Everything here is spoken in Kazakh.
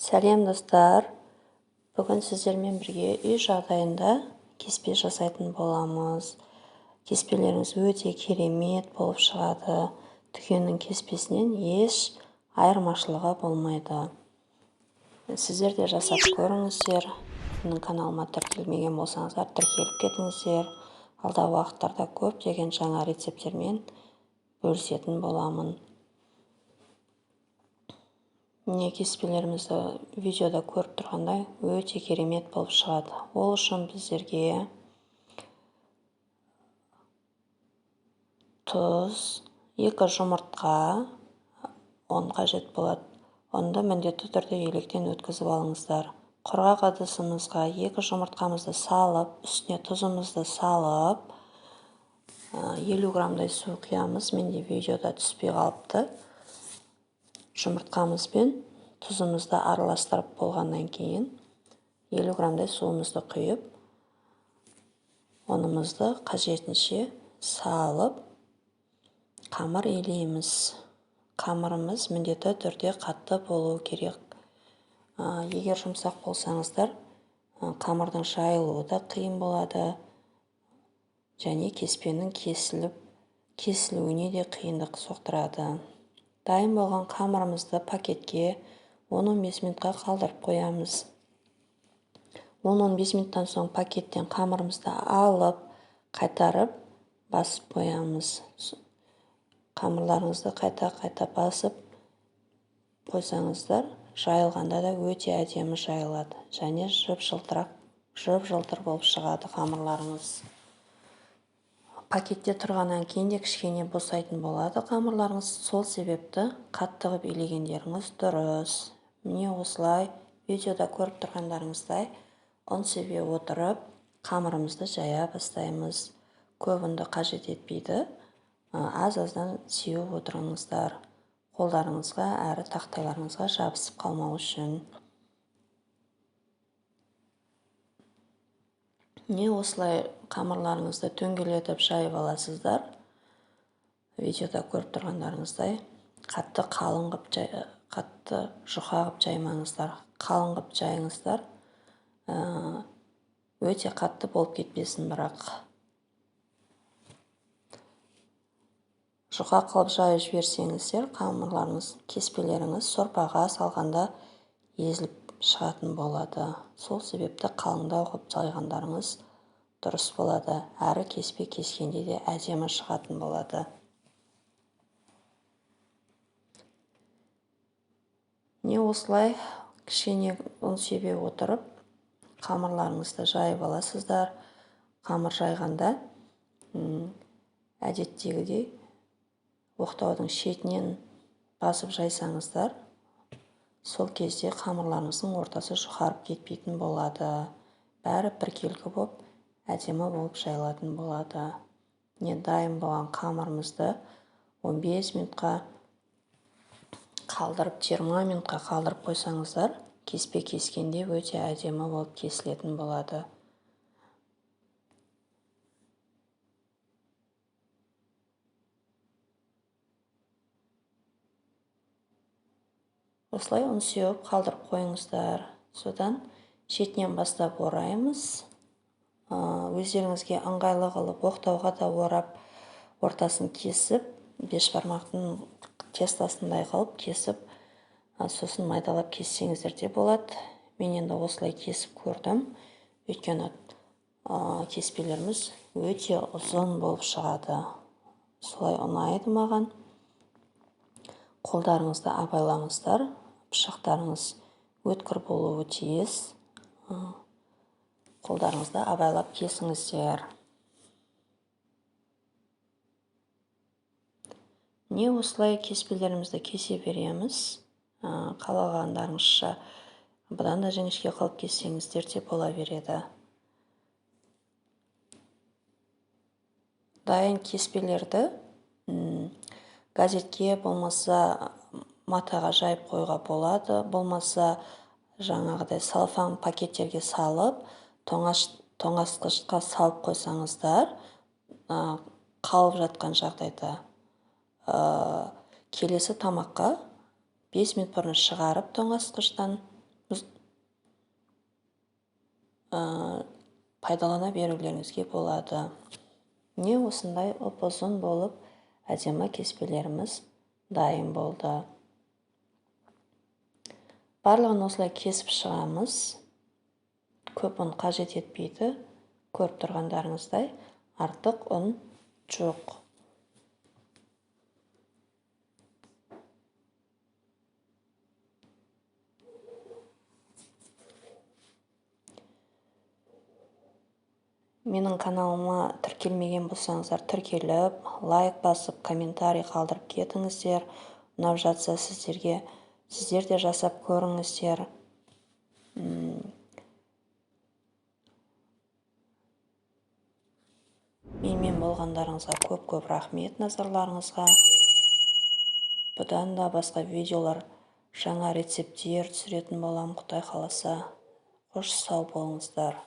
Сәлем достар, бүгін сіздермен бірге үй жағдайында кеспе жасайтын боламыз. Кеспелеріңіз өте керемет болып шығады. Дүкеннің кеспесінен еш айырмашылығы болмайды. Сіздер де жасап көріңіздер. Менің каналыма тіркелмеген болсаңыздар, тіркеліп кетіңіздер. Алдағы уақыттарда көптеген жаңа рецептермен бөлісетін боламын. Міне кеспелерімізді видеода көріп тұрғандай өте керемет болып шығады. Ол үшін біздерге тұз, 2 жұмыртқа, ұн қажет болады. Ұнды міндетті түрде електен өткізіп алыңыздар. Құрғақ ыдысымызға 2 жұмыртқамызды салып, үстіне тұзымызды салып, 50 граммдай су құямыз. Менде видеода түспей қалыпты. Жұмыртқамыз бен тұзымызды араластырып болғаннан кейін 50 граммдай суымызды құйып, ұнымызды қажетінше салып, қамыр илейміз. Қамырымыз міндетті түрде қатты болуы керек. Егер жұмсақ болсаңыздар, қамырдың жайылуы да қиын болады, және кеспенің кесілуіне де қиындық соқтырады. Дайын болған қамырымызды пакетке 10-15 минутқа қалдырып қоямыз. 10-15 минуттан соң пакеттен қамырымызды алып, қайтарып басып қоямыз. Қамырларыңызды қайта басып қойсаңыздар, жайылғанда да өте әдемі жайылады. Және жып-жылтыр болып шығады қамырларыңыз. Пакетте тұрғаннан кейін де кішкене босайтын болады қамырларыңыз. Сол себепті қатты қылып илегендеріңіз дұрыс. Міне осылай видеода көріп тұрғандарыңыздай ұн себе отырып, қамырымызды жая бастаймыз. Көп ұнды қажет етпейді. Аз-аздан сеуіп отырыңыздар. Қолдарыңызға әрі тақтайларыңызға жабысып қалмау үшін. Не осылай қамырларыңызды дөңгелетіп жайып аласыздар. Видеода көріп тұрғандарыңыздай қатты жұқа қылып жаймаңыздар. Қалың қылып жайыңыздар. Өте қатты болып кетпесін бірақ. Жұқа қылып жайып жіберсеңіздер, қамырларыңыз, кеспелеріңіз сорпаға салғанда езіліп шығатын болады. Сол себепті қалыңдау қылып жайғандарыңыз дұрыс болады. Әрі кеспе кескенде де әдемі шығатын болады. Не осылай кішкене ұн себе отырып, қамырларыңызды жайып аласыздар. Қамыр жайғанда әдеттегідей оқтаудың шетінен басып жайсаңыздар, сол кезде қамырларыңыздың ортасы жұқарып кетпейтін болады. Бәрі біркелкі болып, әдемі болып жайылатын болады. Не дайын болған қамырымызды 15 минутқа қалдырып, 20 минутқа қалдырып қойсаңыздар, кеспе кескенде өте әдемі болып кесілетін болады. Осылай ұн сеуіп қалдырып қойыңыздар. Содан шетінен бастап ораймыз. Өздеріңізге ыңғайлы қылып оқтауға да орап, ортасын кесіп, бешбармақтың тестасындай қылып кесіп, сосын майдалап кессеңіздер де болады. Мен енді осылай кесіп көрдім. Өйткені кеспелеріміз өте ұзын болып шығады. Солай ұнайды маған. Қолдарыңызды абайлаңыздар. Пышақтарыңыз өткір болуы тиіс. Қолдарыңызды абайлап кесіңіздер. Не осылай кеспелерімізді кесе береміз. Қалағандарыңызша бұдан да жіңішке қылып кессеңіздер де бола береді. Дайын кеспелерді газетке болмаса матаға жайып қойға болады. Болмаса жаңағыдай салфан пакеттерге салып, тоңазытқышқа салып қойсаңыздар, қалып жатқан жағдайда келесі тамаққа 5 минут бұрын шығарып тоңазытқыштан пайдалана берулеріңізге болады. Міне осындай ұп-ұзын болып әдемі кеспелеріміз дайын болды. Барлығын осылай кесіп шығамыз. Көп ұн қажет етпейді. Көріп тұрғандарыңыздай артық ұн жоқ. Менің каналыма тіркелмеген болсаңыздар, тіркеліп, лайк басып, комментарий қалдырып кетіңіздер. Ұнап жатса сіздер де жасап көріңіздер. Менімен болғандарыңызға көп рахмет назарларыңызға. Бұдан да басқа видеолар, жаңа рецептер түсіретін болам, Құдай қаласа. Қош сау болыңыздар.